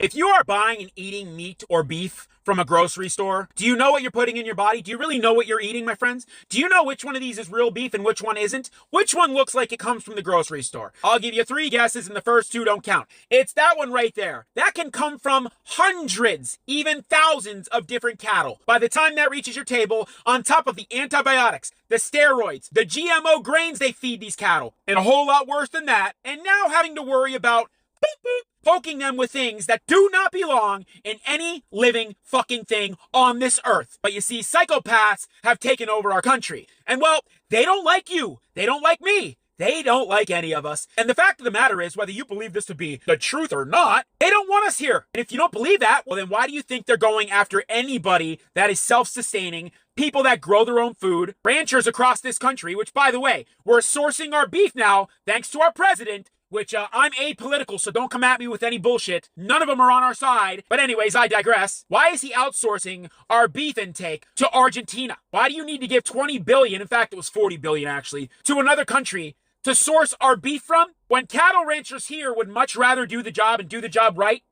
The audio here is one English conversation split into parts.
If you are buying and eating meat or beef from a grocery store, do you know what you're putting in your body? Do you really know what you're eating, my friends? Do you know which one of these is real beef and which one isn't? Which one looks like it comes from the grocery store? I'll give you 3 guesses and the first 2 don't count. It's that one right there. That can come from hundreds, even thousands of different cattle. By the time that reaches your table, on top of the antibiotics, the steroids, the GMO grains they feed these cattle, and a whole lot worse than that, and now having to worry about boop, boop, poking them with things that do not belong in any living fucking thing on this earth. But you see, psychopaths have taken over our country. And well, they don't like you. They don't like me. They don't like any of us. And the fact of the matter is, whether you believe this to be the truth or not, they don't want us here. And if you don't believe that, well, then why do you think they're going after anybody that is self-sustaining, people that grow their own food, ranchers across this country, which, by the way, we're sourcing our beef now, thanks to our president, which I'm apolitical, so don't come at me with any bullshit. None of them are on our side. But anyways, I digress. Why is he outsourcing our beef intake to Argentina? Why do you need to give 20 billion, in fact, it was 40 billion actually, to another country to source our beef from, when cattle ranchers here would much rather do the job and do the job right?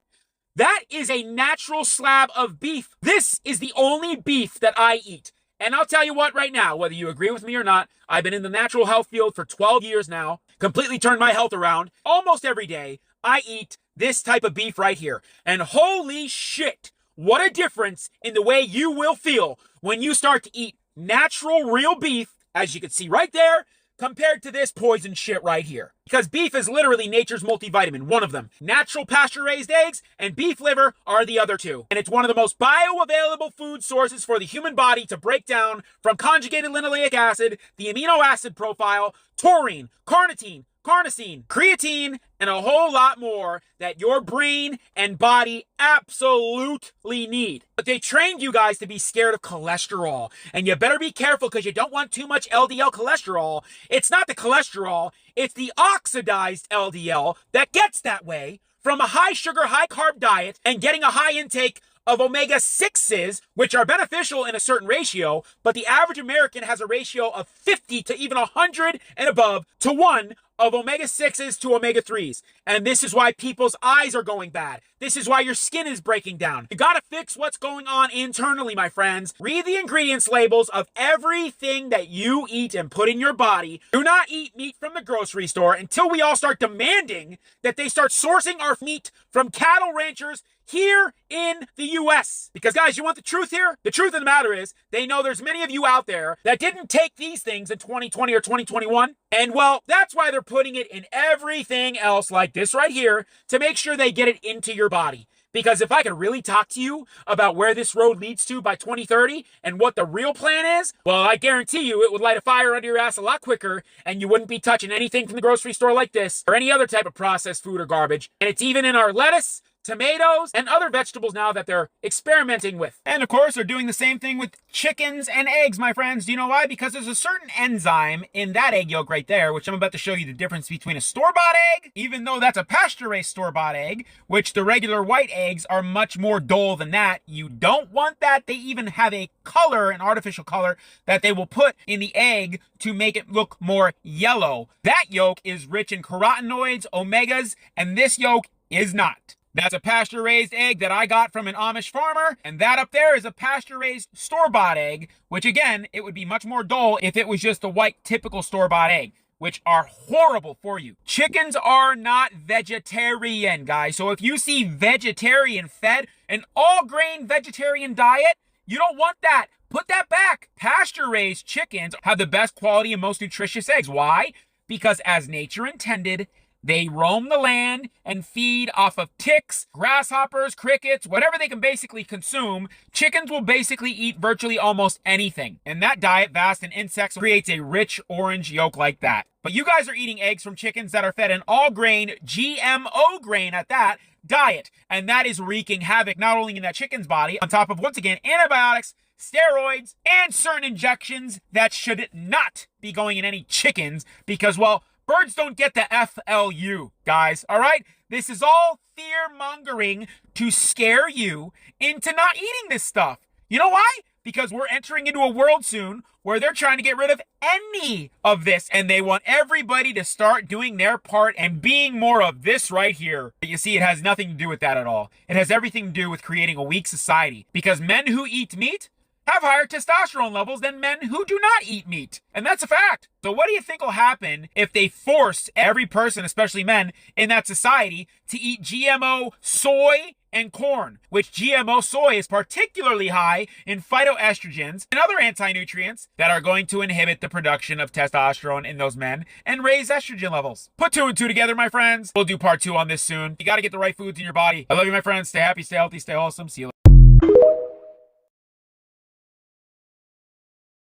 That is a natural slab of beef. This is the only beef that I eat. And I'll tell you what right now, whether you agree with me or not, I've been in the natural health field for 12 years now, completely turned my health around. Almost every day, I eat this type of beef right here. And holy shit, what a difference in the way you will feel when you start to eat natural, real beef, as you can see right there, compared to this poison shit right here. Because beef is literally nature's multivitamin, one of them. Natural pasture-raised eggs and beef liver are the other 2. And it's one of the most bioavailable food sources for the human body to break down from conjugated linoleic acid, the amino acid profile, taurine, carnitine, carnosine, creatine, and a whole lot more that your brain and body absolutely need. But they trained you guys to be scared of cholesterol, and you better be careful because you don't want too much LDL cholesterol. It's not the cholesterol, it's the oxidized LDL that gets that way from a high sugar, high carb diet and getting a high intake of omega-6s, which are beneficial in a certain ratio, but the average American has a ratio of 50 to even 100 and above to 1 of omega-6s to omega-3s. And this is why people's eyes are going bad. This is why your skin is breaking down. You gotta fix what's going on internally, my friends. Read the ingredients labels of everything that you eat and put in your body. Do not eat meat from the grocery store until we all start demanding that they start sourcing our meat from cattle ranchers here in the US. Because guys, you want the truth here? The truth of the matter is, they know there's many of you out there that didn't take these things in 2020 or 2021. And well, that's why they're putting it in everything else like this right here to make sure they get it into your body. Because if I could really talk to you about where this road leads to by 2030 and what the real plan is, well, I guarantee you it would light a fire under your ass a lot quicker and you wouldn't be touching anything from the grocery store like this or any other type of processed food or garbage. And it's even in our lettuce, tomatoes, and other vegetables now that they're experimenting with. And of course, they're doing the same thing with chickens and eggs, my friends. Do you know why? Because there's a certain enzyme in that egg yolk right there, which I'm about to show you the difference between a store-bought egg, even though that's a pasture-raised store-bought egg, which the regular white eggs are much more dull than that. You don't want that. They even have a color, an artificial color, that they will put in the egg to make it look more yellow. That yolk is rich in carotenoids, omegas, and this yolk is not. That's a pasture-raised egg that I got from an Amish farmer, and that up there is a pasture-raised store-bought egg, which again, it would be much more dull if it was just a white typical store-bought egg, which are horrible for you. Chickens are not vegetarian, guys. So if you see vegetarian fed, an all-grain vegetarian diet, you don't want that. Put that back. Pasture-raised chickens have the best quality and most nutritious eggs. Why? Because as nature intended, they roam the land and feed off of ticks, grasshoppers, crickets, whatever they can basically consume. Chickens will basically eat virtually almost anything. And that diet, vast in insects, creates a rich orange yolk like that. But you guys are eating eggs from chickens that are fed an all-grain, GMO grain at that, diet. And that is wreaking havoc not only in that chicken's body, on top of, once again, antibiotics, steroids, and certain injections that should not be going in any chickens because, well, birds don't get the FLU, guys, all right? This is all fear-mongering to scare you into not eating this stuff. You know why? because we're entering into a world soon where they're trying to get rid of any of this, and they want everybody to start doing their part and being more of this right here. But you see, it has nothing to do with that at all. It has everything to do with creating a weak society, because men who eat meat have higher testosterone levels than men who do not eat meat. And that's a fact. So what do you think will happen if they force every person, especially men, in that society to eat GMO soy and corn, which GMO soy is particularly high in phytoestrogens and other anti-nutrients that are going to inhibit the production of testosterone in those men and raise estrogen levels. Put 2 and 2 together, my friends. We'll do part 2 on this soon. You got to get the right foods in your body. I love you, my friends. Stay happy, stay healthy, stay wholesome. See you later.